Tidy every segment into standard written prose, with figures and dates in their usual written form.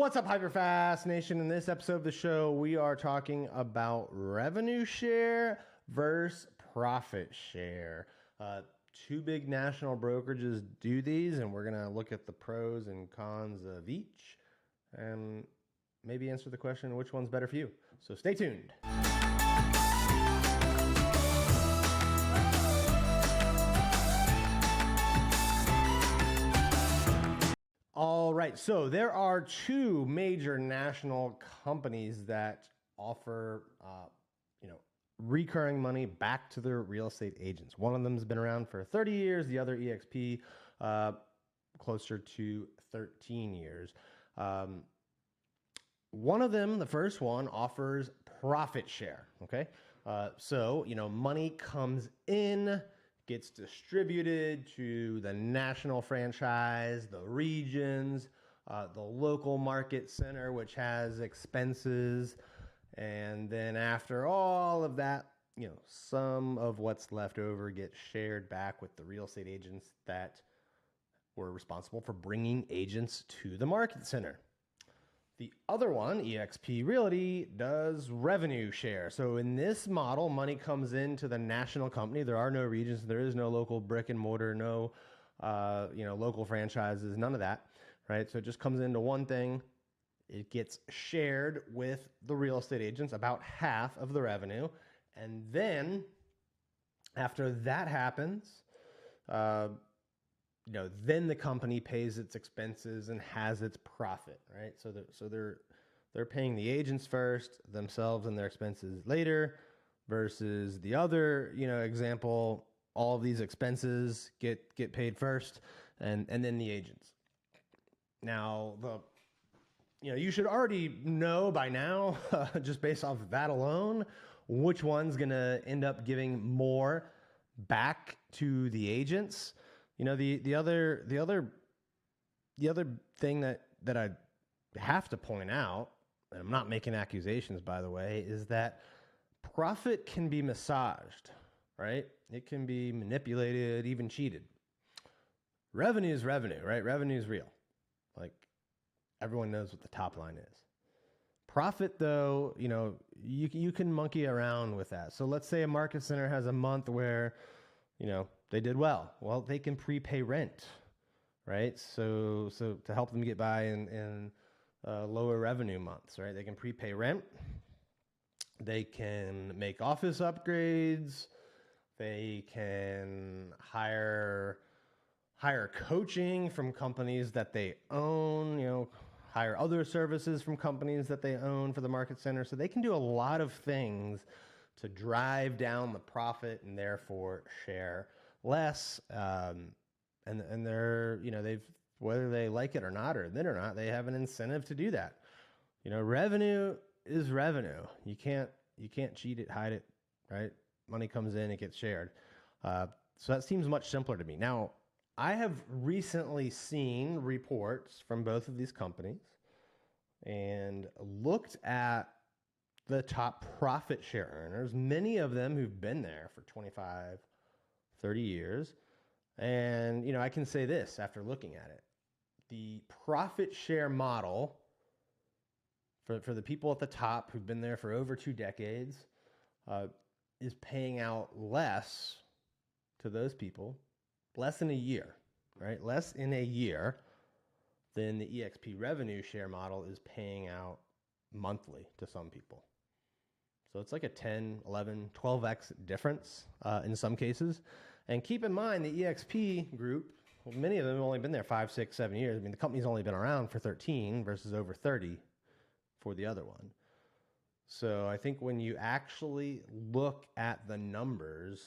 What's up, HyperFast Nation? In this episode of the show, we are talking about revenue share versus profit share. Two big national brokerages do these, and we're going to look at the pros and cons of each and maybe answer the question, which one's better for you? So stay tuned. All right, so there are two major national companies that offer, recurring money back to their real estate agents. One of them has been around for 30 years, the other EXP, closer to 13 years. One of them, the first one, offers profit share, okay? So money comes in, gets distributed to the national franchise, the regions, the local market center, which has expenses. And then after all of that, some of what's left over gets shared back with the real estate agents that were responsible for bringing agents to the market center. The other one, eXp Realty, does revenue share. So in this model, money comes into the national company. There are no regions. There is no local brick and mortar, no local franchises, none of that, right? So it just comes into one thing. It gets shared with the real estate agents, about half of the revenue. And then after that happens, then the company pays its expenses and has its profit, right? So they're paying the agents first, themselves and their expenses later, versus the other, example, all of these expenses get paid first and then the agents. Now, you should already know by now, just based off of that alone, which one's going to end up giving more back to the agents. The other thing that I have to point out, and I'm not making accusations, by the way, is that profit can be massaged, right? It can be manipulated, even cheated. Revenue is revenue, right? Revenue is real. Like, everyone knows what the top line is. Profit, though, you can monkey around with that. So let's say a market center has a month where, they did well. Well, they can prepay rent, right? So to help them get by in lower revenue months, right? They can prepay rent. They can make office upgrades. They can hire coaching from companies that they own, hire other services from companies that they own for the market center. So they can do a lot of things to drive down the profit and therefore share less. And they're, they've, whether they like it or not, or admit or not, they have an incentive to do that. Revenue is revenue. You can't cheat it, hide it, right? Money comes in, it gets shared. So that seems much simpler to me. Now, I have recently seen reports from both of these companies and looked at the top profit share earners, many of them who've been there for 25, 30 years. And, I can say this after looking at it. The profit share model for the people at the top who've been there for over 2 decades is paying out less to those people, less in a year, right? Less in a year than the eXp revenue share model is paying out monthly to some people. So it's like a 10, 11, 12x difference in some cases. And keep in mind, the eXp group, many of them have only been there 5, 6, 7 years. I mean, the company's only been around for 13 versus over 30 for the other one. So I think when you actually look at the numbers,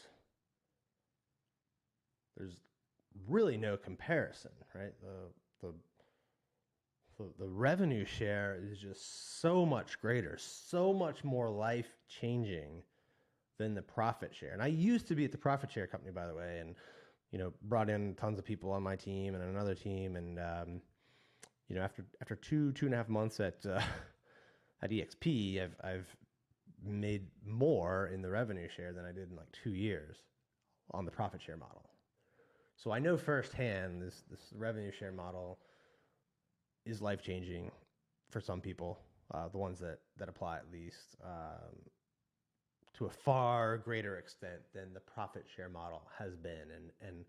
there's really no comparison, right? The revenue share is just so much greater, so much more life-changing than the profit share. And I used to be at the profit share company, by the way, and brought in tons of people on my team and another team. And after two and a half months at eXp, I've made more in the revenue share than I did in like 2 years on the profit share model. So I know firsthand this revenue share model is life-changing for some people, the ones that apply at least, to a far greater extent than the profit share model has been. And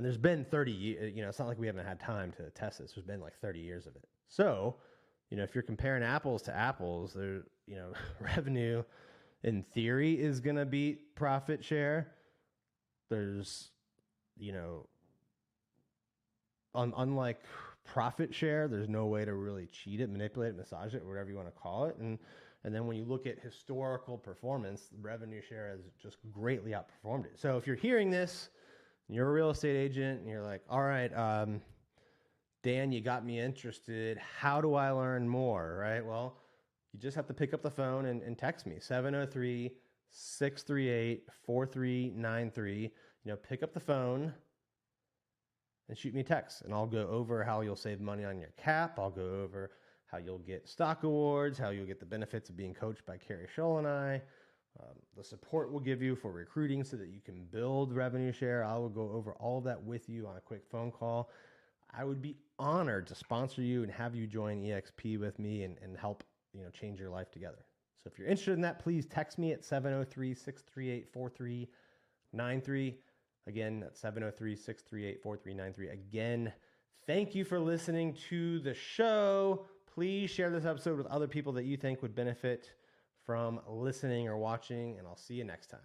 there's been 30 years, it's not like we haven't had time to test this. There's been like 30 years of it. So, if you're comparing apples to apples, there, revenue in theory is going to beat profit share. There's, unlike profit share, there's no way to really cheat it, manipulate it, massage it, whatever you want to call it. And then when you look at historical performance, revenue share has just greatly outperformed it. So if you're hearing this, you're a real estate agent, and you're like, all right, Dan, you got me interested. How do I learn more, right? Well, you just have to pick up the phone and text me, 703-638-4393. Pick up the phone and shoot me a text, and I'll go over how you'll save money on your cap. I'll go over how you'll get stock awards, how you'll get the benefits of being coached by Carrie Shull and I, the support we'll give you for recruiting so that you can build revenue share. I will go over all of that with you on a quick phone call. I would be honored to sponsor you and have you join EXP with me and help, change your life together. So if you're interested in that, please text me at 703-638-4393. Again, that's 703-638-4393. Again, thank you for listening to the show. Please share this episode with other people that you think would benefit from listening or watching, and I'll see you next time.